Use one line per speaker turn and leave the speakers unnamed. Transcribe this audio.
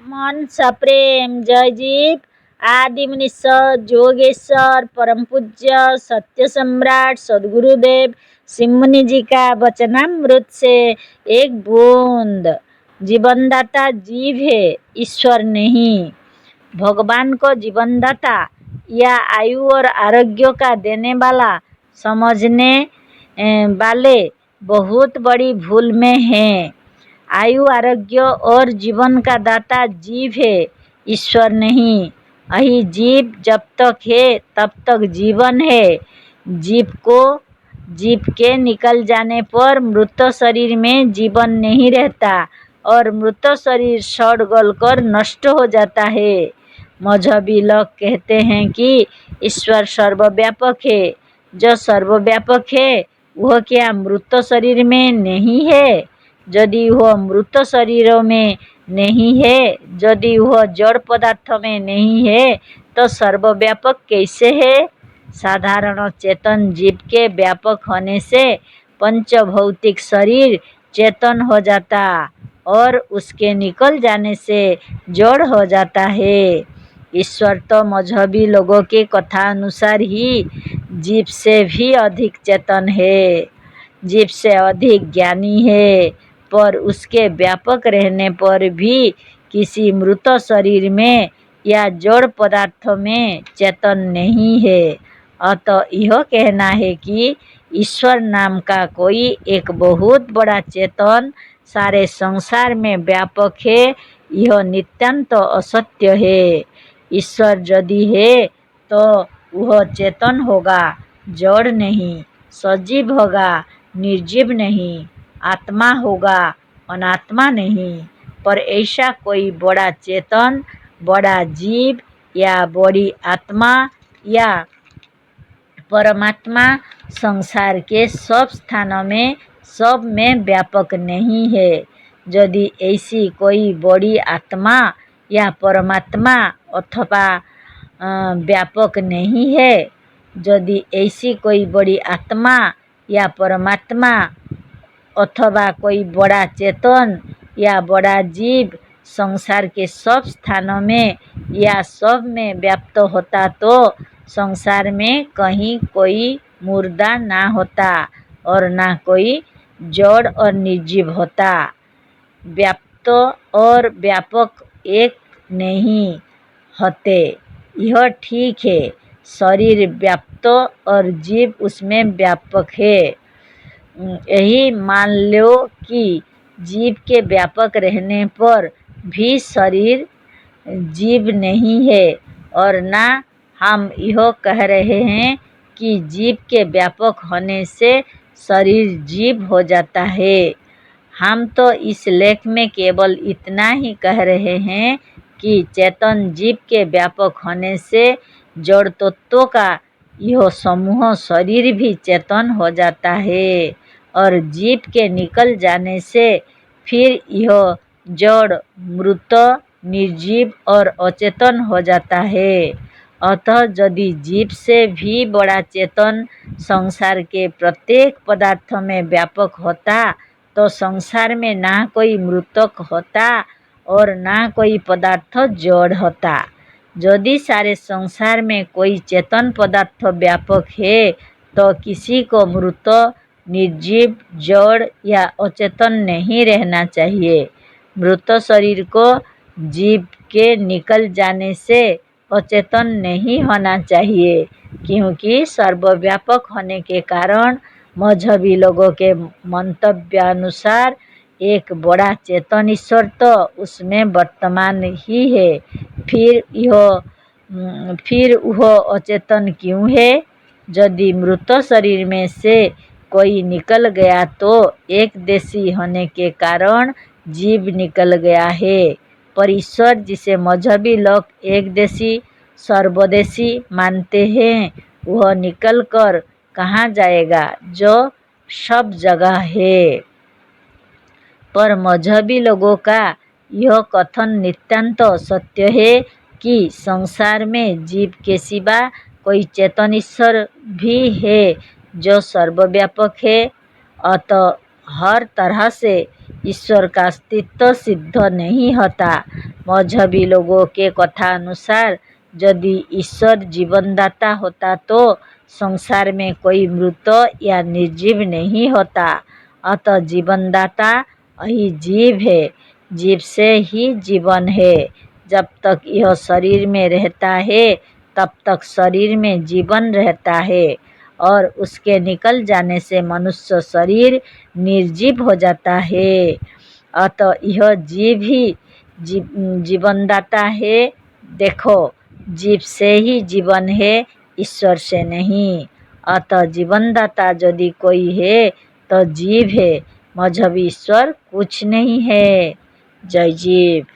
मन सप्रेम जय जीव आदि मुनीश जोगेश्वर परम पूज्य सत्य सम्राट सदगुरुदेव सिंहमुनि जी का वचनामृत से एक बूंद जीवनदाता जीव है, ईश्वर नहीं। भगवान को जीवनदाता या आयु और आरोग्य का देने वाला समझने वाले बहुत बड़ी भूल में हैं। आयु आरोग्य और जीवन का दाता जीव है, ईश्वर नहीं। अही जीव जब तक है तब तक जीवन है। जीव के निकल जाने पर मृत शरीर में जीवन नहीं रहता और मृत शरीर सड़ गल कर नष्ट हो जाता है। मजहबी लोग कहते हैं कि ईश्वर सर्वव्यापक है। जो सर्वव्यापक है वह क्या मृत शरीर में नहीं है? यदि वह मृत शरीरों में नहीं है, यदि वह जड़ पदार्थ में नहीं है, तो सर्वव्यापक कैसे है? साधारण चेतन जीव के व्यापक होने से पंचभौतिक शरीर चेतन हो जाता और उसके निकल जाने से जड़ हो जाता है। ईश्वर तो मजहबी लोगों के कथा अनुसार ही जीव से भी अधिक चेतन है, जीव से अधिक ज्ञानी है, पर उसके व्यापक रहने पर भी किसी मृत शरीर में या जड़ पदार्थ में चेतन नहीं है। अतः यह कहना है कि ईश्वर नाम का कोई एक बहुत बड़ा चेतन सारे संसार में व्यापक है, यह नितांत असत्य है। ईश्वर यदि है तो वह चेतन होगा, जड़ नहीं। सजीव होगा, निर्जीव नहीं। आत्मा होगा, अनात्मा नहीं। पर ऐसा कोई बड़ा चेतन, बड़ा जीव या बड़ी आत्मा या परमात्मा संसार के सब स्थानों में सब में व्यापक नहीं है। यदि ऐसी कोई बड़ी आत्मा या परमात्मा अथवा व्यापक नहीं है, यदि ऐसी कोई बड़ी आत्मा या परमात्मा अथवा कोई बड़ा चेतन या बड़ा जीव संसार के सब स्थानों में या सब में व्याप्त होता तो संसार में कहीं कोई मुर्दा ना होता और ना कोई जड़ और निर्जीव होता। व्याप्त और व्यापक एक नहीं होते, यह ठीक है। शरीर व्याप्त और जीव उसमें व्यापक है। यही मान लो कि जीव के व्यापक रहने पर भी शरीर जीव नहीं है और ना हम यह कह रहे हैं कि जीव के व्यापक होने से शरीर जीव हो जाता है। हम तो इस लेख में केवल इतना ही कह रहे हैं कि चेतन जीव के व्यापक होने से जड़ तत्वों का यह समूह शरीर भी चेतन हो जाता है और जीव के निकल जाने से फिर यह जड़ मृत, निर्जीव और अचेतन हो जाता है। अतः यदि जीव से भी बड़ा चेतन संसार के प्रत्येक पदार्थ में व्यापक होता तो संसार में ना कोई मृतक होता और ना कोई पदार्थ जड़ होता। यदि सारे संसार में कोई चेतन पदार्थ व्यापक है तो किसी को मृत, निर्जीव, जड़ या अचेतन नहीं रहना चाहिए। मृत शरीर को जीव के निकल जाने से अचेतन नहीं होना चाहिए, क्योंकि सर्वव्यापक होने के कारण मजहबी लोगों के मंतव्यानुसार एक बड़ा चेतन ईश्वर तो उसमें वर्तमान ही है। फिर वह अचेतन क्यों है? यदि मृत शरीर में से कोई निकल गया तो एक देशी होने के कारण जीव निकल गया है, पर ईश्वर जिसे मजहबी लोग एक देशी सर्वदेशी मानते हैं वह निकल कर कहाँ जाएगा जो सब जगह है। पर मजहबी लोगों का यह कथन नितांत सत्य है कि संसार में जीव के सिवा कोई चेतन ईश्वर भी है जो सर्वव्यापक है। अतः हर तरह से ईश्वर का अस्तित्व सिद्ध नहीं होता। मजहबी लोगों के कथा अनुसार यदि ईश्वर जीवनदाता होता तो संसार में कोई मृत या निर्जीव नहीं होता। अतः जीवनदाता ही जीव है, जीव से ही जीवन है। जब तक यह शरीर में रहता है तब तक शरीर में जीवन रहता है और उसके निकल जाने से मनुष्य शरीर निर्जीव हो जाता है। अतः यह जीव ही जीवनदाता है। देखो, जीव से ही जीवन है, ईश्वर से नहीं। अतः जीवनदाता यदि कोई है तो जीव है, मजहबी ईश्वर कुछ नहीं है। जय जीव।